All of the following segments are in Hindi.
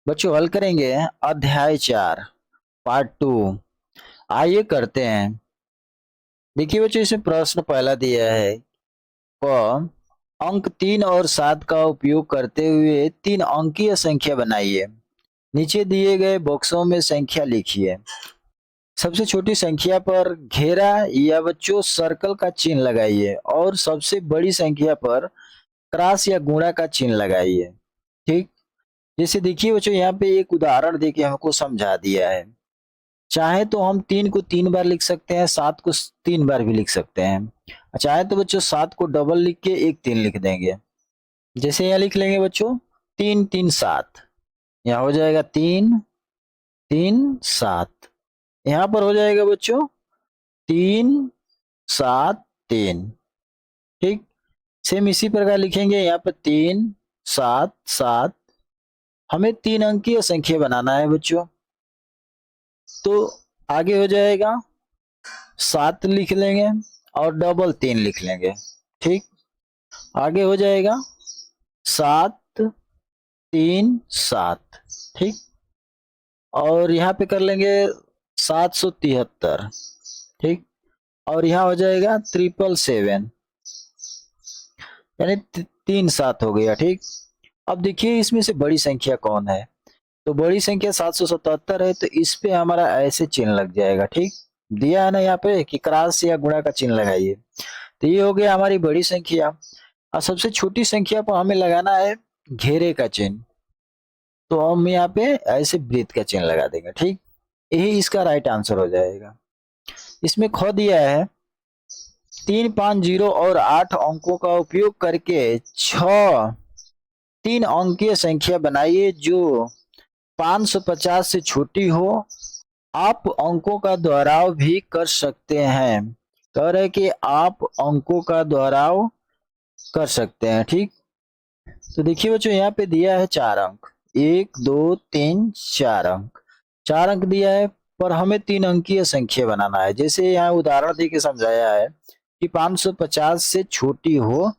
बच्चों हल करेंगे अध्याय 4 पार्ट 2। आइए करते हैं। देखिए बच्चों, इसमें प्रश्न पहला दिया है क अंक 3 और 7 का उपयोग करते हुए 3 अंकीय संख्या बनाइए। नीचे दिए गए बॉक्सों में संख्या लिखिए। सबसे छोटी संख्या पर घेरा या बच्चों सर्कल का चिन्ह लगाइए और सबसे बड़ी संख्या पर क्रॉस या गुणा का चिन्ह लगाइए। ठीक। जैसे देखिए बच्चों, यहाँ पे एक उदाहरण देके हमको समझा दिया है। चाहे तो हम 3 को 3 बार लिख सकते हैं, 7 को 3 बार भी लिख सकते हैं। चाहे तो बच्चों 7 को डबल लिख के एक 3 लिख देंगे। जैसे यहाँ लिख लेंगे बच्चों 3 3 7, यहाँ हो जाएगा 3 3 7। यहाँ पर हो जाएगा बच्चों 3 7 3। ठीक। सेम इसी प्रकार लिखेंगे यहाँ पर 3 7 7। हमें 3 अंकीय संख्या बनाना है बच्चों, तो आगे हो जाएगा 7 लिख लेंगे और डबल 3 लिख लेंगे। ठीक। आगे हो जाएगा 7 3 7। ठीक। और यहाँ पे कर लेंगे 773। ठीक। और यहाँ हो जाएगा 777, यानी 3 7 हो गया। ठीक। अब देखिए इसमें से बड़ी संख्या कौन है, तो बड़ी संख्या 777 है, तो इस पे हमारा ऐसे चिन्ह लग जाएगा। ठीक। दिया है ना यहाँ पे कि क्रॉस या गुणा का चिन्ह लगाइए, तो ये हो गया हमारी बड़ी संख्या। और सबसे छोटी संख्या पर हमें लगाना है घेरे का चिन्ह, तो हम यहाँ पे ऐसे वृत्त का चिन्ह लगा देंगे। ठीक। यही इसका राइट आंसर हो जाएगा। इसमें ख दिया है 3 5 0 और 8 अंकों का उपयोग करके 6 3 अंकीय संख्या बनाइए जो 550 से छोटी हो। आप अंकों का दोहराव भी कर सकते हैं। कह रहे कि आप अंकों का दोहराव कर सकते हैं। ठीक। तो देखिए बच्चों, यहाँ पे दिया है 4 अंक, 1 2 3 4 अंक। 4 अंक दिया है, पर हमें 3 अंकीय संख्या बनाना है। जैसे यहाँ उदाहरण दे के समझाया है कि 550 से छोटी हो,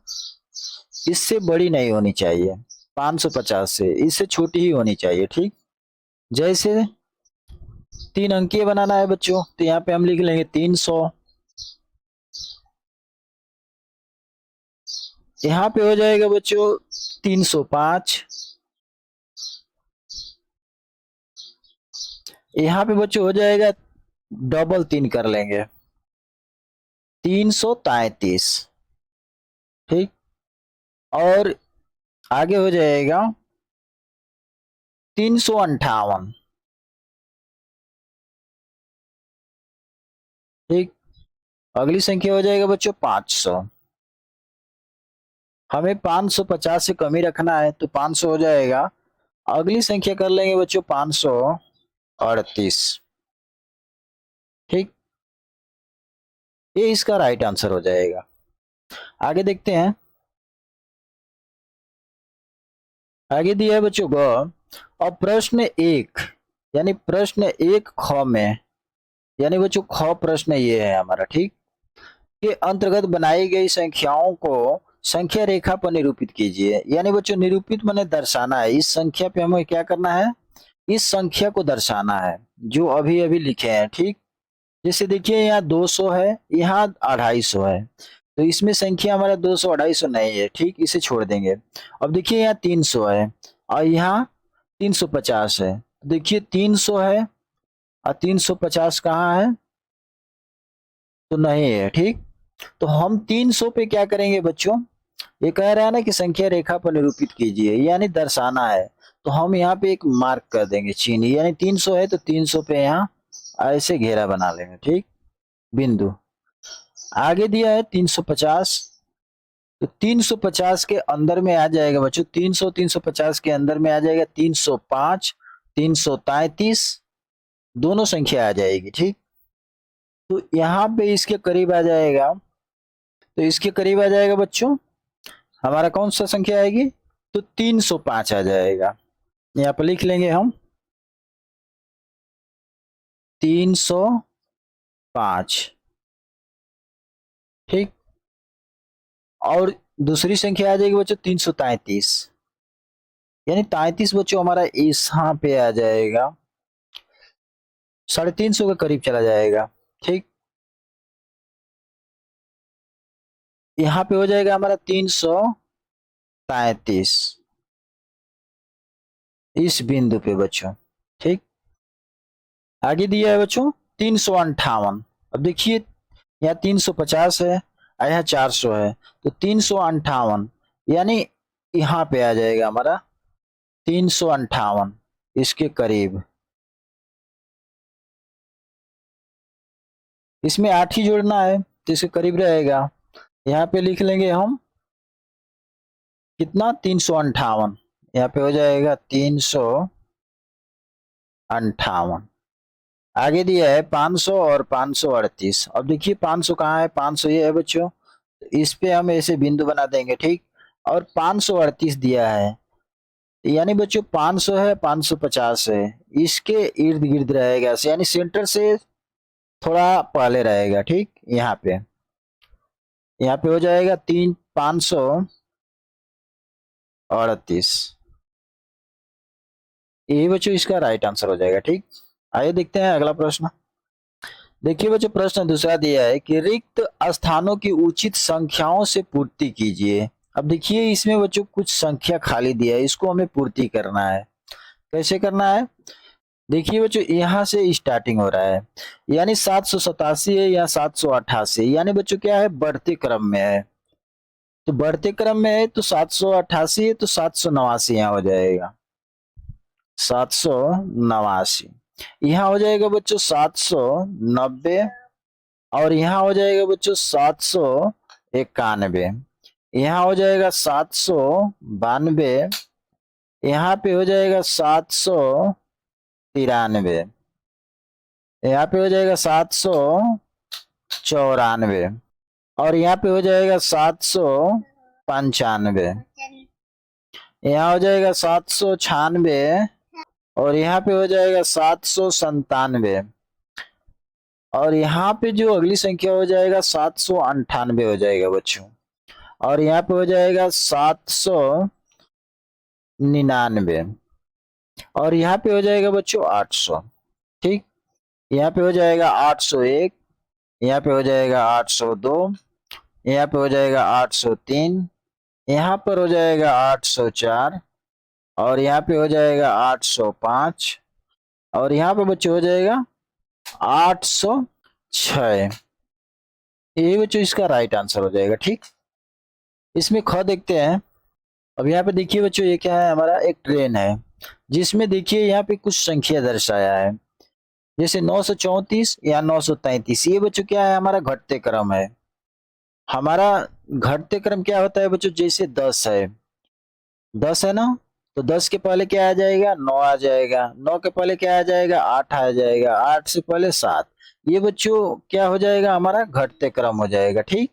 इससे बड़ी नहीं होनी चाहिए। 550 से इससे छोटी ही होनी चाहिए। ठीक। जैसे 3 अंकीय बनाना है बच्चों, तो यहाँ पे हम लिख लेंगे 300। यहाँ पे हो जाएगा बच्चों 305। यहाँ पे बच्चों हो जाएगा डबल 3 कर लेंगे 333। ठीक। और आगे हो जाएगा 358। ठीक। अगली संख्या हो जाएगा बच्चों 500। हमें 550 से कम ही रखना है, तो 500 हो जाएगा। अगली संख्या कर लेंगे बच्चों 538। ठीक। ये इसका राइट आंसर हो जाएगा। आगे देखते हैं। आगे दिया है बच्चों ग। अब प्रश्न 1 यानी प्रश्न 1 ख में, यानी बच्चों ख प्रश्न ये है हमारा। ठीक। के अंतर्गत बनाई गई संख्याओं को संख्या रेखा पर निरूपित कीजिए। यानी बच्चों निरूपित माने दर्शाना है। इस संख्या पे हमें क्या करना है, इस संख्या को दर्शाना है जो अभी अभी लिखे हैं। ठीक। जैसे देखिए यहाँ 200 है, यहाँ 250 है, तो इसमें संख्या हमारा 200 250 नहीं है। ठीक। इसे छोड़ देंगे। अब देखिए यहाँ 300 है और यहाँ 350 है। देखिए 300 है और 350 कहाँ है, तो नहीं है। ठीक। तो हम 300 पे क्या करेंगे बच्चों, ये कह रहा है ना कि संख्या रेखा पर निरूपित कीजिए, यानी दर्शाना है। तो हम यहाँ पे एक मार्क कर देंगे चिन्ह, यानी 300 है तो 300 पे यहाँ ऐसे घेरा बना लेंगे। ठीक। बिंदु। आगे दिया है 350, तो 350 के अंदर में आ जाएगा बच्चों, 300 350 के अंदर में आ जाएगा 305 333, दोनों संख्या आ जाएगी। ठीक। तो यहाँ पे इसके करीब आ जाएगा, तो इसके करीब आ जाएगा बच्चों हमारा कौन सा संख्या आएगी, तो 305 आ जाएगा। यहाँ पर लिख लेंगे हम 305। ठीक। और दूसरी संख्या आ जाएगी बच्चों 333। यानी 33 बच्चों हमारा यहाँ पे आ जाएगा 350 के करीब चला जाएगा। ठीक, यहाँ पे हो जाएगा हमारा 333 इस बिंदु पे बच्चों। ठीक, आगे दिया है बच्चों 358। अब देखिए यहाँ 350 है और यहाँ 400 है, तो 358 यानी यहाँ पे आ जाएगा हमारा 358 इसके करीब। इसमें 8 ही जोड़ना है तो इसके करीब रहेगा। यहाँ पे लिख लेंगे हम कितना 358, यहाँ पे हो जाएगा 358। आगे दिया है 500 और 538। अब देखिए 500 कहाँ है, 500 ये है बच्चों, तो इस पे हम ऐसे बिंदु बना देंगे। ठीक, और 538 दिया है, यानी बच्चों 500 है 550 है, इसके इर्द गिर्द रहेगा, यानी सेंटर से थोड़ा पहले रहेगा। ठीक, यहाँ पे हो जाएगा 538, यही बच्चों इसका राइट आंसर हो जाएगा। ठीक, आइए देखते हैं अगला प्रश्न। देखिए बच्चों प्रश्न दूसरा दिया है कि रिक्त स्थानों की उचित संख्याओं से पूर्ति कीजिए। अब देखिए इसमें बच्चों कुछ संख्या खाली दिया है, इसको हमें पूर्ति करना है। कैसे करना है, देखिए बच्चों यहाँ से स्टार्टिंग हो रहा है, यानी 787 है या 788, यानी बच्चों क्या है, बढ़ते क्रम में है। तो बढ़ते क्रम में है तो 788 है, तो 789 यहाँ हो जाएगा 789। यहाँ हो जाएगा बच्चों 790, और यहाँ हो जाएगा बच्चों 791। यहाँ हो जाएगा 792, यहाँ पे हो जाएगा 793, यहाँ पे हो जाएगा 794, और यहाँ पे हो जाएगा 795, यहाँ हो जाएगा 796, और यहाँ पे हो जाएगा 797, और यहाँ पे जो अगली संख्या हो जाएगा 798 हो जाएगा बच्चों, और यहाँ पे हो जाएगा 799, और यहाँ पे हो जाएगा बच्चों 800। ठीक, यहाँ पे हो जाएगा 801, यहाँ पे हो जाएगा 802, यहाँ पे हो जाएगा 803, यहाँ पर हो जाएगा 804, और यहाँ पे हो जाएगा 805, और यहाँ पे बच्चों हो जाएगा 806। ये बच्चों इसका राइट आंसर हो जाएगा। ठीक, इसमें ख देखते हैं। अब यहाँ पे देखिए बच्चों ये क्या है, हमारा एक ट्रेन है जिसमें देखिए यहाँ पे कुछ संख्या दर्शाया है, जैसे 934 या 933। ये बच्चों क्या है, हमारा घटते क्रम है। हमारा घटते क्रम क्या होता है बच्चों, जैसे 10 है, 10 है ना, तो 10 के पहले क्या आ जाएगा, 9 आ जाएगा, 9 के पहले क्या आ जाएगा, 8 आ जाएगा, 8 से पहले 7। ये बच्चों क्या हो जाएगा, हमारा घटते क्रम हो जाएगा। ठीक,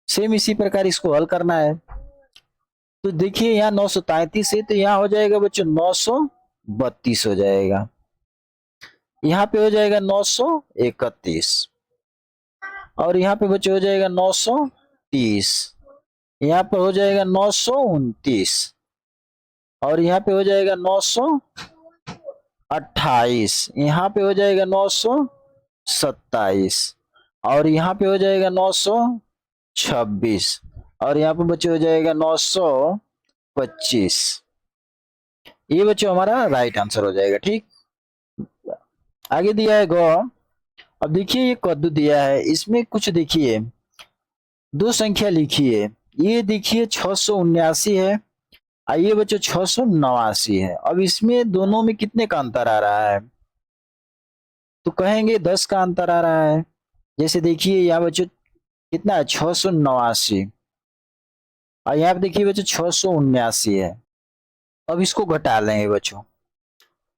सेम इसी प्रकार इसको हल करना है। तो देखिए यहाँ 933 है, तो यहाँ हो जाएगा बच्चों 932 हो जाएगा, यहाँ पे हो जाएगा 931, और यहाँ पे बच्चों हो जाएगा 930, यहाँ पे हो जाएगा 929, और यहाँ पे हो जाएगा 928, यहाँ पे हो जाएगा 927, और यहाँ पे हो जाएगा 926, और यहाँ पे बच्चे हो जाएगा 925। ये बच्चों हमारा राइट आंसर हो जाएगा। ठीक, आगे दिया है ग। अब देखिए ये कद्दू दिया है, इसमें कुछ देखिए दो संख्या लिखी है, ये देखिए 679 है, आइए बच्चों 689 है। अब इसमें दोनों में कितने का अंतर आ रहा है, तो कहेंगे 10 का अंतर आ रहा है। जैसे देखिए यहाँ बच्चों कितना है, 689, और यहाँ पे देखिए बच्चों 679 है। अब इसको घटा लेंगे बच्चों,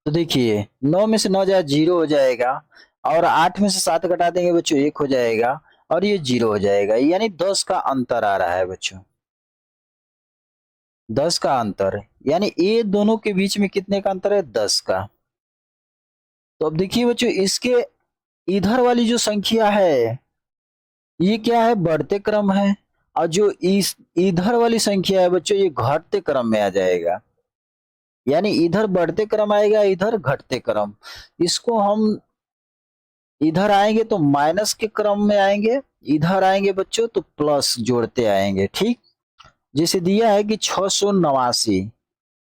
तो देखिए 9 में से 9 जाए 0 हो जाएगा, और 8 में से 7 घटा देंगे बच्चों 1 हो जाएगा, और ये 0 हो जाएगा, यानी 10 का अंतर आ रहा है बच्चों, 10 का अंतर, यानी ये दोनों के बीच में कितने का अंतर है, 10 का। तो अब देखिए बच्चों इसके इधर वाली जो संख्या है ये क्या है, बढ़ते क्रम है, और जो इस इधर वाली संख्या है बच्चों ये घटते क्रम में आ जाएगा, यानी इधर बढ़ते क्रम आएगा, इधर घटते क्रम। इसको हम इधर आएंगे तो माइनस के क्रम में आएंगे, इधर आएंगे बच्चों तो प्लस जोड़ते आएंगे। ठीक, जैसे दिया है कि 689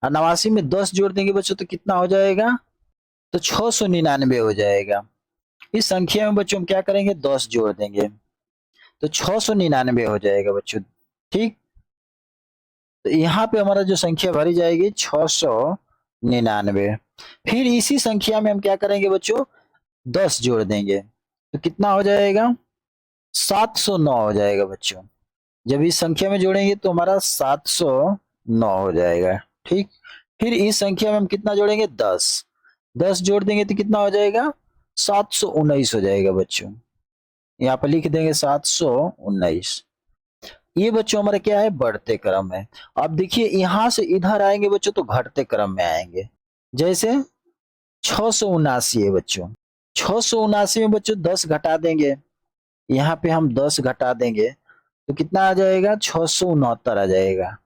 और 89 में 10 जोड़ देंगे बच्चों तो कितना हो जाएगा, तो 699 हो जाएगा। इस संख्या में बच्चों हम क्या करेंगे, 10 जोड़ देंगे तो 699 हो जाएगा बच्चों। ठीक, तो यहाँ पे हमारा जो संख्या भरी जाएगी 699। फिर इसी संख्या में हम क्या करेंगे बच्चों, 10 जोड़ देंगे तो कितना हो जाएगा, 709 हो जाएगा बच्चों। जब इस संख्या में जोड़ेंगे तो हमारा 709 हो जाएगा। ठीक, फिर इस संख्या में हम कितना जोड़ेंगे, 10 10 जोड़ देंगे तो कितना हो जाएगा, 719 हो जाएगा बच्चों। यहाँ पर लिख देंगे 719। ये बच्चों हमारा क्या है, बढ़ते क्रम है। अब देखिए यहां से इधर आएंगे बच्चों तो घटते क्रम में आएंगे। जैसे 679 है बच्चों, 679 में बच्चों 10 घटा देंगे, यहाँ पे हम 10 घटा देंगे तो कितना आ जाएगा, 669 आ जाएगा,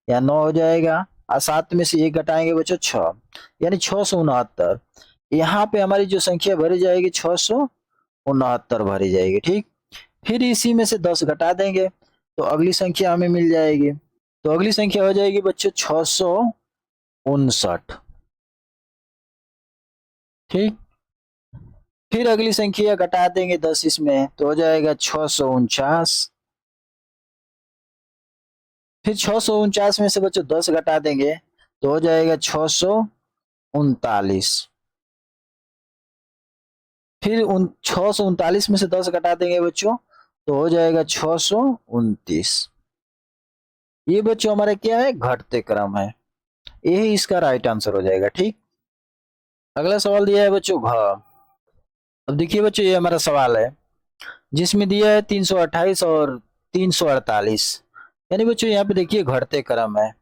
या 9 हो जाएगा। और 7 में से 1 घटाएंगे बच्चों 6, यानी 669। यहाँ पे हमारी जो संख्या भरी जाएगी 669 भरी जाएगी। ठीक, फिर इसी में से 10 घटा देंगे तो अगली संख्या हमें मिल जाएगी, तो अगली संख्या हो जाएगी बच्चों 659। ठीक, फिर अगली संख्या घटा देंगे 10 इसमें तो हो जाएगा 649। फिर 649 में से बच्चों 10 घटा देंगे तो हो जाएगा 639। फिर 639 में से 10 घटा देंगे बच्चों तो हो जाएगा 629। ये बच्चों हमारे क्या है, घटते क्रम है, यही इसका राइट आंसर हो जाएगा। ठीक, अगला सवाल दिया है बच्चों घ। अब देखिए बच्चों ये हमारा सवाल है जिसमें दिया है 328 और 348, यानी बच्चों यहाँ पे देखिए घटते क्रम है,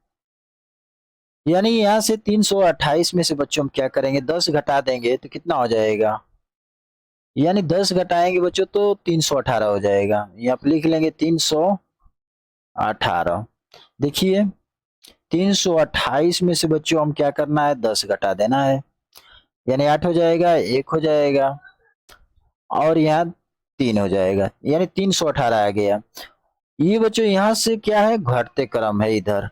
यानी यहाँ से 328 में से बच्चों हम क्या करेंगे, 10 घटा देंगे तो कितना हो जाएगा, यानी 10 घटाएंगे बच्चों तो 318 हो जाएगा। यहाँ पे लिख लेंगे 318। देखिए 328 में से बच्चों हम क्या करना है, 10 घटा देना है, यानी 8 हो जाएगा, 1 हो जाएगा और यहाँ 3 हो जाएगा, यानी 318 आ गया। ये बच्चों यहाँ से क्या है, घटते क्रम है इधर।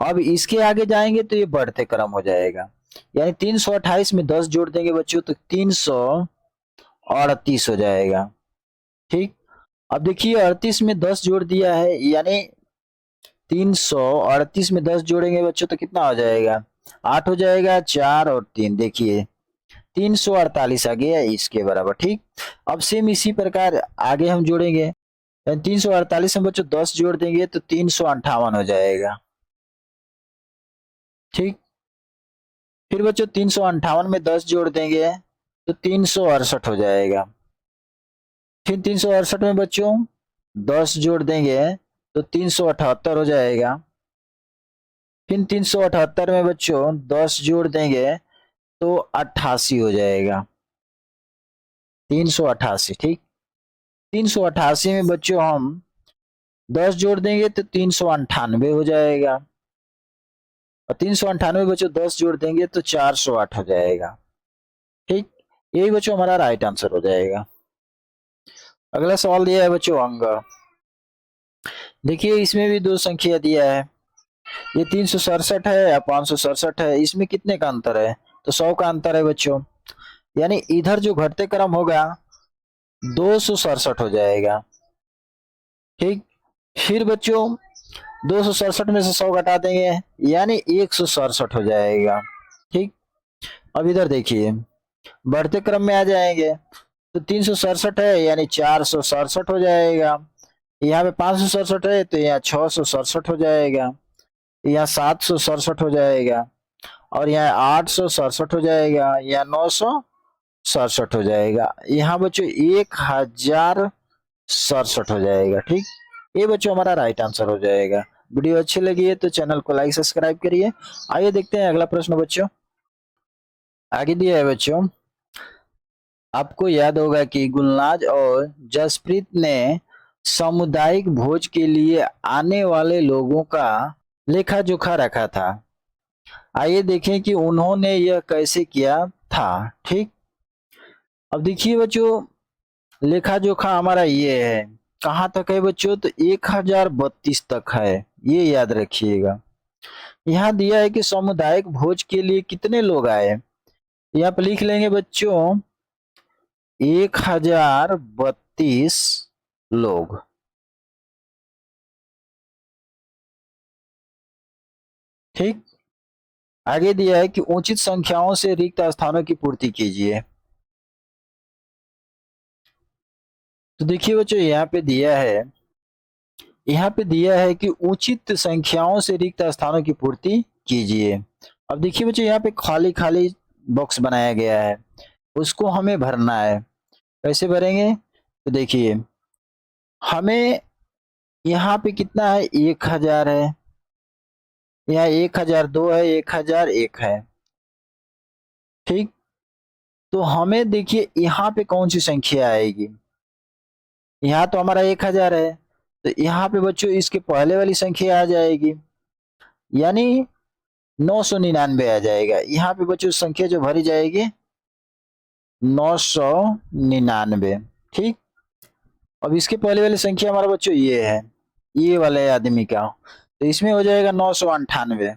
अब इसके आगे जाएंगे तो ये बढ़ते क्रम हो जाएगा, यानी 328 में 10 जोड़ देंगे बच्चों तो 338 हो जाएगा। ठीक, अब देखिए 38 में 10 जोड़ दिया है, यानी 338 में 10 जोड़ेंगे बच्चों तो कितना हो जाएगा, 8 हो जाएगा, 4 और 3, देखिए 348 आ गया इसके बराबर। ठीक, अब सेम इसी प्रकार आगे हम जोड़ेंगे, 348 में बच्चों 10 जोड़ देंगे तो 358 हो जाएगा। ठीक, फिर बच्चों 358 में 10 जोड़ देंगे तो 368 हो जाएगा। फिर 368 में बच्चों 10 जोड़ देंगे तो 378 हो जाएगा। फिर 378 में बच्चों 10 जोड़ देंगे तो 88 हो जाएगा, 388। ठीक, 388 में बच्चों हम 10 जोड़ देंगे तो 398 हो जाएगा, और 398 बच्चों 10 जोड़ देंगे तो 408 हो जाएगा। ठीक, यही बच्चों हमारा राइट आंसर हो जाएगा। अगला सवाल दिया है बच्चों अंग। देखिए इसमें भी दो संख्या दिया है, ये 367 है या 567 है, इसमें कितने का अंतर है, तो 100 का अंतर है बच्चों, यानी इधर जो घटते क्रम होगा 267 हो जाएगा। ठीक, फिर बच्चों 267 में से 100 घटा देंगे यानी 167 हो जाएगा। ठीक, अब इधर देखिए बढ़ते क्रम में आ जाएंगे तो 367 है यानी 467 हो जाएगा, यहाँ पे 567 है तो यहाँ 667 हो जाएगा, यहाँ 767 हो जाएगा और यहाँ 867 हो जाएगा, यहाँ 967 हो जाएगा, यहाँ बच्चों 1067 हो जाएगा। ठीक, ये बच्चों हमारा राइट आंसर हो जाएगा। वीडियो अच्छी लगी है तो चैनल को लाइक सब्सक्राइब करिए। आइए देखते हैं अगला प्रश्न बच्चों। आगे दिया है बच्चों, आपको याद होगा कि गुलनाज और जसप्रीत ने सामुदायिक भोज के लिए आने वाले लोगों का लेखा जोखा रखा था। आइए देखें कि उन्होंने यह कैसे किया था। ठीक, अब देखिए बच्चों, लेखा जोखा हमारा ये है, कहाँ तक है बच्चों, तो 1032 तक है, ये याद रखिएगा। यहाँ दिया है कि सामुदायिक भोज के लिए कितने लोग आए, यहाँ पे लिख लेंगे बच्चों 1032 लोग। ठीक, आगे दिया है कि उचित संख्याओं से रिक्त स्थानों की पूर्ति कीजिए। तो देखिए बच्चों, यहाँ पे दिया है कि उचित संख्याओं से रिक्त स्थानों की पूर्ति कीजिए। अब देखिए बच्चों, यहाँ पे खाली खाली बॉक्स बनाया गया है, उसको हमें भरना है। कैसे भरेंगे, तो देखिए हमें यहाँ पे कितना है, 1000 है, यहाँ 1002 है, 1001 है। ठीक, तो हमें देखिए यहाँ पे कौन सी संख्या आएगी, यहाँ तो हमारा 1000 है, तो यहाँ पे बच्चों इसके पहले वाली संख्या आ जाएगी, यानी 999 आ जाएगा। यहाँ पे बच्चों संख्या जो भरी जाएगी 999। ठीक, अब इसके पहले वाली संख्या हमारा बच्चों ये है, ये वाले आदमी का, तो इसमें हो जाएगा 998।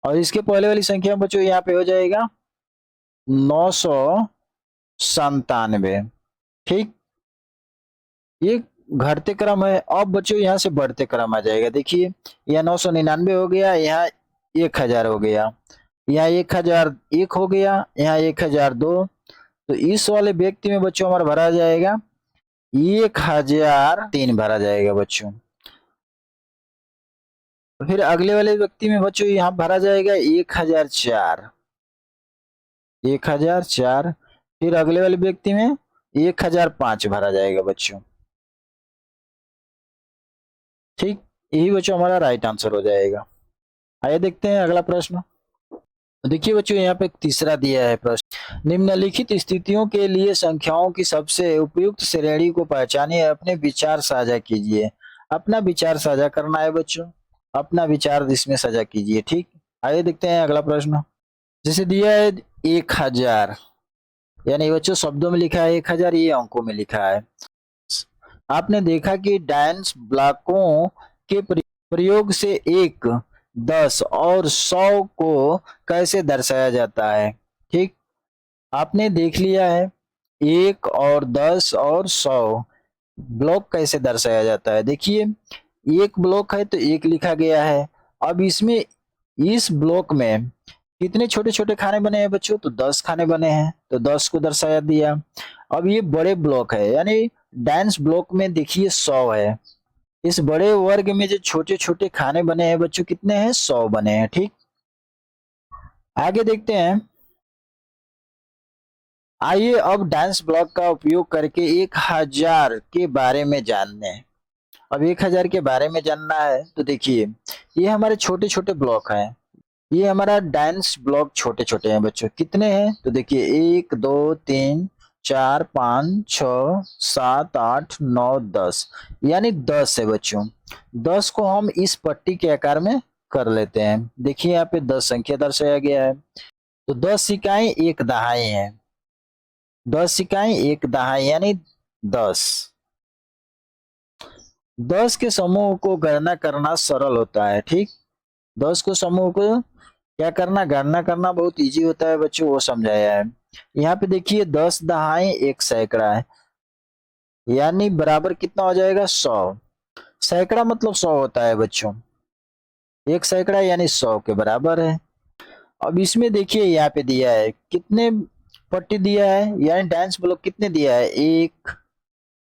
और इसके पहले वाली संख्या बच्चों यहाँ पे हो जाएगा 997। ठीक, ये घटते क्रम है। अब बच्चों यहाँ से बढ़ते क्रम आ जाएगा। देखिए यहाँ 999 हो गया, यहाँ 1000 हो गया, यहाँ 1001 हो गया, यहाँ 1002। तो इस वाले व्यक्ति में बच्चों हमारा भरा जाएगा 1003 भरा जाएगा बच्चों। तो फिर अगले वाले व्यक्ति में बच्चों यहाँ भरा जाएगा 1004, 1004। फिर अगले वाले व्यक्ति में 1005 भरा जाएगा बच्चों। ठीक, यही बच्चों हमारा राइट आंसर हो जाएगा। आइए देखते हैं अगला प्रश्न। देखिए बच्चों, यहाँ पे तीसरा दिया है प्रश्न, निम्नलिखित स्थितियों के लिए संख्याओं की सबसे उपयुक्त श्रेणी को पहचानिए, अपने विचार साझा कीजिए। अपना विचार साझा करना है बच्चों, अपना विचार इसमें साझा कीजिए। ठीक, आइए देखते हैं अगला प्रश्न। जैसे दिया है 1000, यानी बच्चों शब्दों में लिखा है 1000, ये अंकों में लिखा है। आपने देखा कि डांस ब्लॉकों के प्रयोग से 1, 10 और 100 को कैसे दर्शाया जाता है। ठीक, आपने देख लिया है 1 और 10 और 100 ब्लॉक कैसे दर्शाया जाता है। देखिए एक ब्लॉक है तो 1 लिखा गया है। अब इसमें इस ब्लॉक में कितने छोटे छोटे खाने बने हैं बच्चों, तो 10 खाने बने हैं, तो 10 को दर्शाया दिया। अब ये बड़े ब्लॉक है, यानी डांस ब्लॉक में देखिए 100 है। इस बड़े वर्ग में जो छोटे छोटे खाने बने हैं बच्चों कितने हैं, 100 बने हैं। ठीक, आगे देखते हैं। आइए अब डांस ब्लॉक का उपयोग करके 1000 के बारे में जानते हैं। अब 1000 के बारे में जानना है तो देखिए ये हमारे छोटे छोटे ब्लॉक हैं, ये हमारा डांस ब्लॉक छोटे छोटे हैं बच्चों। कितने हैं, तो देखिए 1 2 3 4 5 6 7 8 9 10, यानी 10 है बच्चों। 10 को हम इस पट्टी के आकार में कर लेते हैं। देखिए यहाँ पे 10 संख्या दर्शाया गया है, तो 10 इकाई 1 दहाई है, 10 इकाई 1 दहाई यानी 10। 10 के समूह को गणना करना सरल होता है। ठीक, 10 को समूह को क्या करना, गणना करना बहुत इजी होता है बच्चों, वो समझाया है। यहाँ पे देखिए 10 दहाई 1 सैकड़ा है, यानी बराबर कितना हो जाएगा, 100। सैकड़ा मतलब 100 होता है बच्चों, 1 सैकड़ा यानी 100 के बराबर है। अब इसमें देखिए यहाँ पे दिया है कितने पट्टी दिया है, यानी डांस ब्लॉक कितने दिया है, 1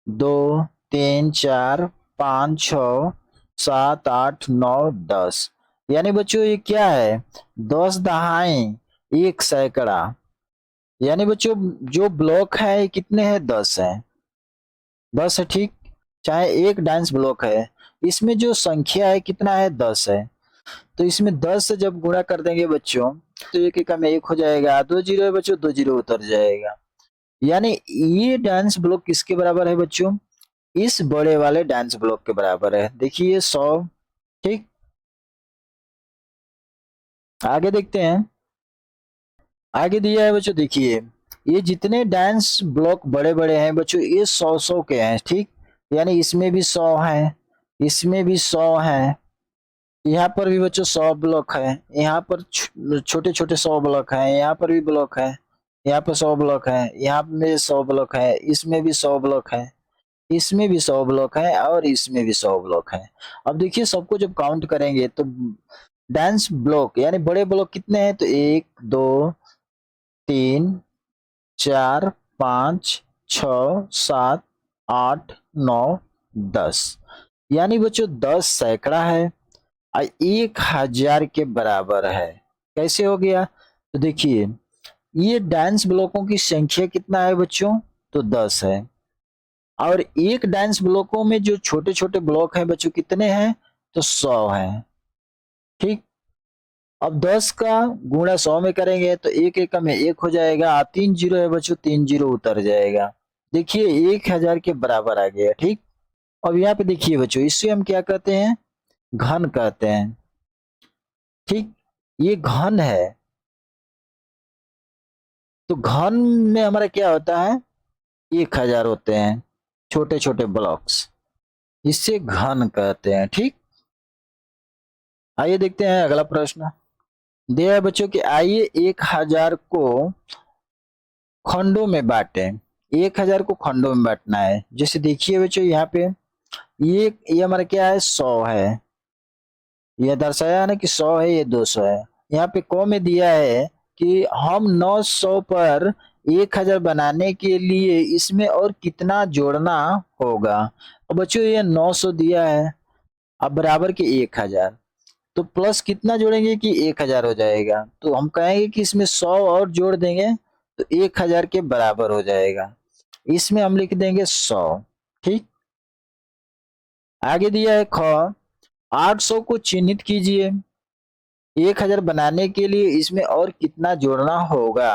2 3 4 5 6 7 8 9 10, यानी बच्चों ये क्या है, 10 दहाई 1 सैकड़ा, यानी बच्चों जो ब्लॉक है कितने हैं, 10 है, 10 है। ठीक, चाहे एक डांस ब्लॉक है, इसमें जो संख्या है कितना है, 10 है। तो इसमें 10 से जब गुणा कर देंगे बच्चों तो एक एक में 1 हो जाएगा, 2 जीरो है बच्चों, 2 जीरो उतर जाएगा। यानी ये डांस ब्लॉक किसके बराबर है बच्चों, इस बड़े वाले डांस ब्लॉक के बराबर है। देखिए 100। ठीक, आगे देखते हैं। आगे दिया है बच्चों, देखिए ये जितने डांस ब्लॉक बड़े बड़े हैं बच्चों, ये 100 के हैं। ठीक, यानी इसमें भी 100 है, इसमें भी 100 है, यहाँ पर भी बच्चों 100 ब्लॉक है, यहाँ पर छोटे छोटे 100 ब्लॉक है, यहाँ पर भी ब्लॉक है, यहाँ पर 100 ब्लॉक है, यहाँ में 100 ब्लॉक है, इसमें भी 100 ब्लॉक है, इसमें भी 100 ब्लॉक है, और इसमें भी 100 ब्लॉक है। अब देखिए सबको जब काउंट करेंगे तो डांस ब्लॉक यानी बड़े ब्लॉक कितने हैं, तो 1 2 3 4 5 6 7 8 9 10, यानी बच्चों 10 सैकड़ा है और 1000 के बराबर है। कैसे हो गया, तो देखिए ये डांस ब्लॉकों की संख्या कितना है बच्चों, तो 10 है, और एक डांस ब्लॉकों में जो छोटे छोटे ब्लॉक हैं बच्चों कितने हैं, तो 100 है। ठीक, अब 10 का गुणा 100 में करेंगे तो एक एक में एक हो जाएगा, 3 जीरो है बच्चों, 3 जीरो उतर जाएगा। देखिए 1000 के बराबर आ गया। ठीक, अब यहाँ पे देखिए बच्चों, इससे हम क्या कहते हैं, घन कहते हैं। ठीक, ये घन है, तो घन में हमारा क्या होता है, 1000 होते हैं छोटे छोटे ब्लॉक्स, इससे घन कहते हैं। ठीक, आइए देखते हैं अगला प्रश्न। दिया है बच्चों कि आइए 1000 को खंडों में बांटे। 1000 को खंडों में बांटना है। जैसे देखिए बच्चों यहाँ पे ये हमारा क्या है, 100 है, यह दर्शाया है ना कि 100 है, ये 200 है। यहाँ पे क में दिया है कि हम 900 पर 1000 बनाने के लिए इसमें और कितना जोड़ना होगा। अब बच्चों ये 900 दिया है, अब बराबर के 1000, तो प्लस कितना जोड़ेंगे कि 1000 हो जाएगा, तो हम कहेंगे कि इसमें 100 और जोड़ देंगे तो 1000 के बराबर हो जाएगा। इसमें हम लिख देंगे 100। ठीक, आगे दिया है ख, 800 को चिन्हित कीजिए। 1000 बनाने के लिए इसमें और कितना जोड़ना होगा।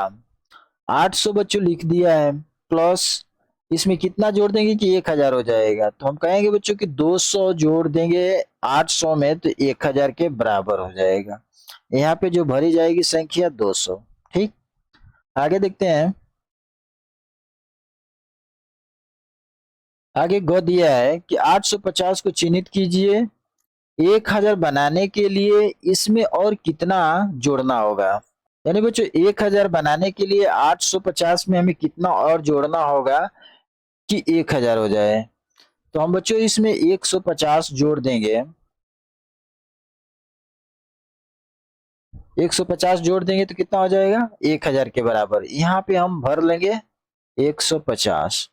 800 बच्चों लिख दिया है, प्लस इसमें कितना जोड़ देंगे कि 1000 हो जाएगा, तो हम कहेंगे बच्चों कि 200 जोड़ देंगे 800 में तो 1000 के बराबर हो जाएगा। यहाँ पे जो भरी जाएगी संख्या 200। ठीक, आगे देखते हैं। आगे ग दिया है कि 850 को चिन्हित कीजिए। 1000 बनाने के लिए इसमें और कितना जोड़ना होगा। यानी बच्चों 1000 बनाने के लिए 850 में हमें कितना और जोड़ना होगा कि 1000 हो जाए, तो हम बच्चों इसमें 150 जोड़ देंगे। 150 जोड़ देंगे तो कितना हो जाएगा, 1000 के बराबर। यहाँ पे हम भर लेंगे 150।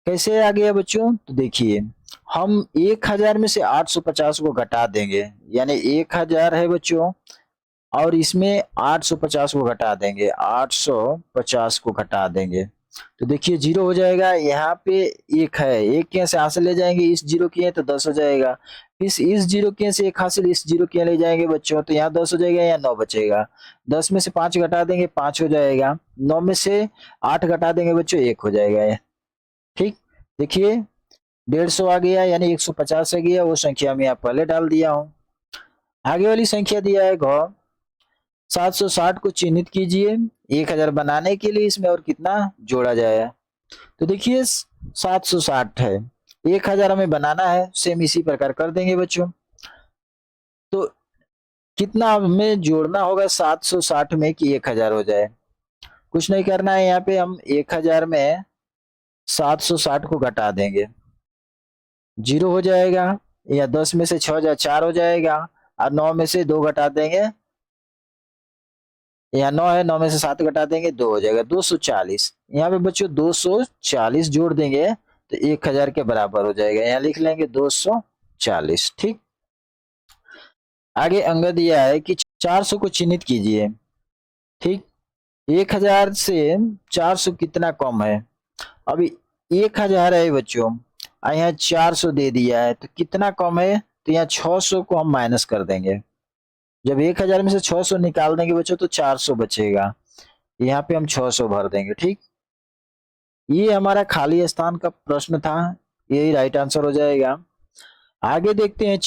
कैसे आ गया बच्चों, तो देखिए हम 1000 में से 850 को घटा देंगे, यानी 1000 है बच्चों, और इसमें 850 को घटा देंगे, 850 को घटा देंगे तो देखिए 0 हो जाएगा। यहाँ पे एक है, एक के यहाँ से हासिल ले जाएंगे, इस 0 के यहाँ तो 10 हो जाएगा। इस 0 के यहाँ से एक हासिल इस 0 के यहाँ ले जाएंगे बच्चों, तो यहाँ 10 हो जाएगा, यहाँ 9 बचेगा। 10 में से 5 घटा देंगे, 5 हो जाएगा। 9 में से 8 घटा देंगे बच्चों, 1 हो जाएगा। ठीक, देखिए 150 आ गया, यानी 150 आ गया, वो संख्या मैं यहाँ पहले डाल दिया हूँ। आगे वाली संख्या दिया है घ, 760 को चिन्हित कीजिए। 1000 बनाने के लिए इसमें और कितना जोड़ा जाए, तो देखिए 760 है, 1000 हमें बनाना है, सेम इसी प्रकार कर देंगे बच्चों। तो कितना हमें जोड़ना होगा 760 में कि 1000 हो जाए, कुछ नहीं करना है। यहाँ पे हम 1000 में 760 को घटा देंगे, 0 हो जाएगा, या 10 में से 6 4 हो जाएगा, और 9 में से 2 घटा देंगे, यहाँ 9 है, 9 में से 7 घटा देंगे, 2 हो जाएगा, 240। यहाँ पे बच्चों 240 जोड़ देंगे तो 1000 के बराबर हो जाएगा, यहाँ लिख लेंगे 240। ठीक, आगे अंग दिया है कि 400 को चिन्हित कीजिए। ठीक, 1000 से 400 कितना कम है, अभी 1000 है बच्चों, यहाँ 400 दे दिया है, तो कितना कम है, तो यहाँ 600 को हम माइनस कर देंगे। जब 1000 में से 600 निकाल देंगे बच्चों तो 400 बचेगा, यहाँ पे हम 600 भर देंगे। ठीक, ये हमारा खाली स्थान का प्रश्न था, यही राइट आंसर हो जाएगा। आगे देखते हैं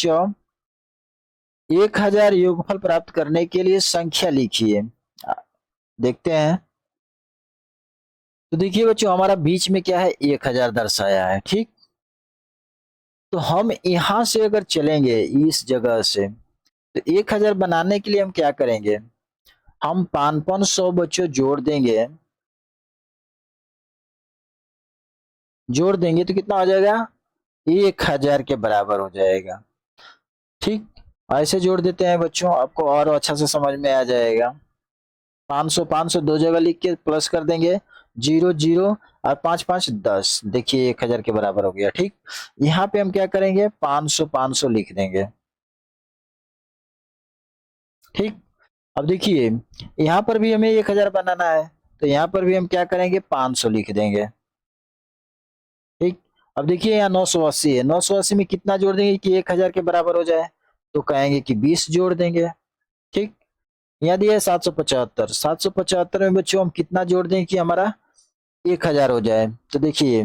1000 योगफल प्राप्त करने के लिए संख्या लिखिए। देखते हैं। तो देखिए बच्चों, हमारा बीच में क्या है, 1000 दर्शाया है, ठीक। तो हम यहां से अगर चलेंगे इस जगह से, तो 1000 बनाने के लिए हम क्या करेंगे, हम 500 बच्चों जोड़ देंगे तो कितना हो जाएगा, 1000 के बराबर हो जाएगा, ठीक। ऐसे जोड़ देते हैं बच्चों, आपको और अच्छा से समझ में आ जाएगा। 500 500 दो जगह लिख के प्लस कर देंगे, 0 0 और 5 5 10, देखिए 1000 के बराबर हो गया, ठीक। यहाँ पे हम क्या करेंगे, 500 500 लिख देंगे, ठीक। अब देखिए यहाँ पर भी हमें 1000 बनाना है, तो यहाँ पर भी हम क्या करेंगे, 500 लिख देंगे, ठीक। अब देखिए यहाँ 980 है, 980 में कितना जोड़ देंगे कि 1000 के बराबर हो जाए, तो कहेंगे कि 20 जोड़ देंगे, ठीक। यहाँ दिया है 775, 775 में बच्चों हम कितना जोड़ दें कि हमारा 1000 हो जाए। तो देखिए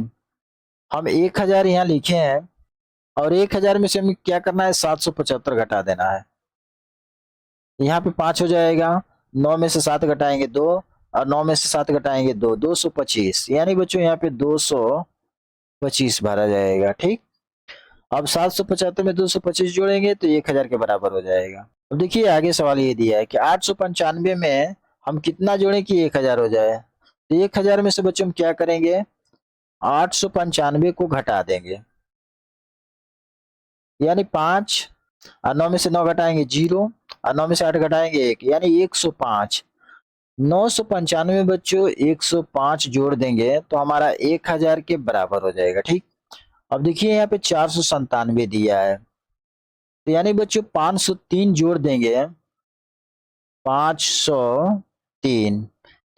हम 1000 यहाँ लिखे हैं, और 1000 में से हमें क्या करना है, 775 घटा देना है। यहाँ पे 5 हो जाएगा, 9 में से 7 घटाएंगे 2, और 9 में से 7 घटाएंगे 2, 225, यानी बच्चों यहाँ पे 225 भरा जाएगा, ठीक। अब 775 में 225 जोड़ेंगे तो 1000 के बराबर हो जाएगा। अब देखिए आगे सवाल ये दिया है कि 895 में हम कितना जोड़ें कि 1000 हो जाए। तो 1000 में से बच्चों हम क्या करेंगे, 895 को घटा देंगे, यानी 5, और 9 में से 9 घटाएंगे 0, और 9 में से 8 घटाएंगे 1, यानी 105। 995 बच्चों 105 जोड़ देंगे तो हमारा 1000 के बराबर हो जाएगा, ठीक। अब देखिए यहाँ पे 497 दिया है, तो यानी बच्चों 503 जोड़ देंगे, 503,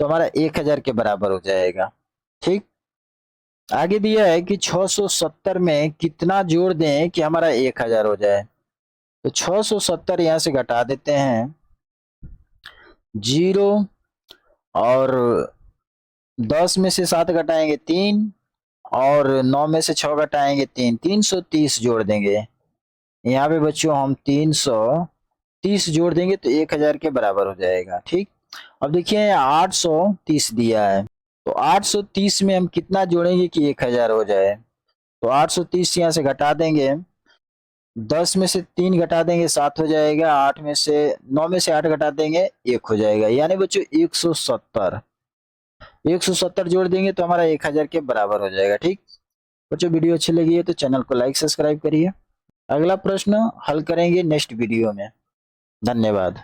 तो हमारा 1000 के बराबर हो जाएगा, ठीक। आगे दिया है कि 670 में कितना जोड़ दें कि हमारा 1000 हो जाए। तो 670 यहां से घटा देते हैं, 0, और 10 में से 7 घटाएंगे 3, और 9 में से 6 घटाएंगे 3, 330 जोड़ देंगे। यहाँ पे बच्चों हम 330 जोड़ देंगे तो 1000 के बराबर हो जाएगा, ठीक। अब देखिए 830 दिया है, तो 830 में हम कितना जोड़ेंगे कि 1000 हो जाए। तो 830 यहाँ से घटा देंगे, 10 में से 3 घटा देंगे 7 हो जाएगा, 8 में से 9 में से 8 घटा देंगे 1 हो जाएगा, यानी बच्चों 170 जोड़ देंगे तो हमारा 1000 के बराबर हो जाएगा, ठीक। बच्चों वीडियो अच्छी लगी है तो चैनल को लाइक सब्सक्राइब करिए। अगला प्रश्न हल करेंगे नेक्स्ट वीडियो में। धन्यवाद।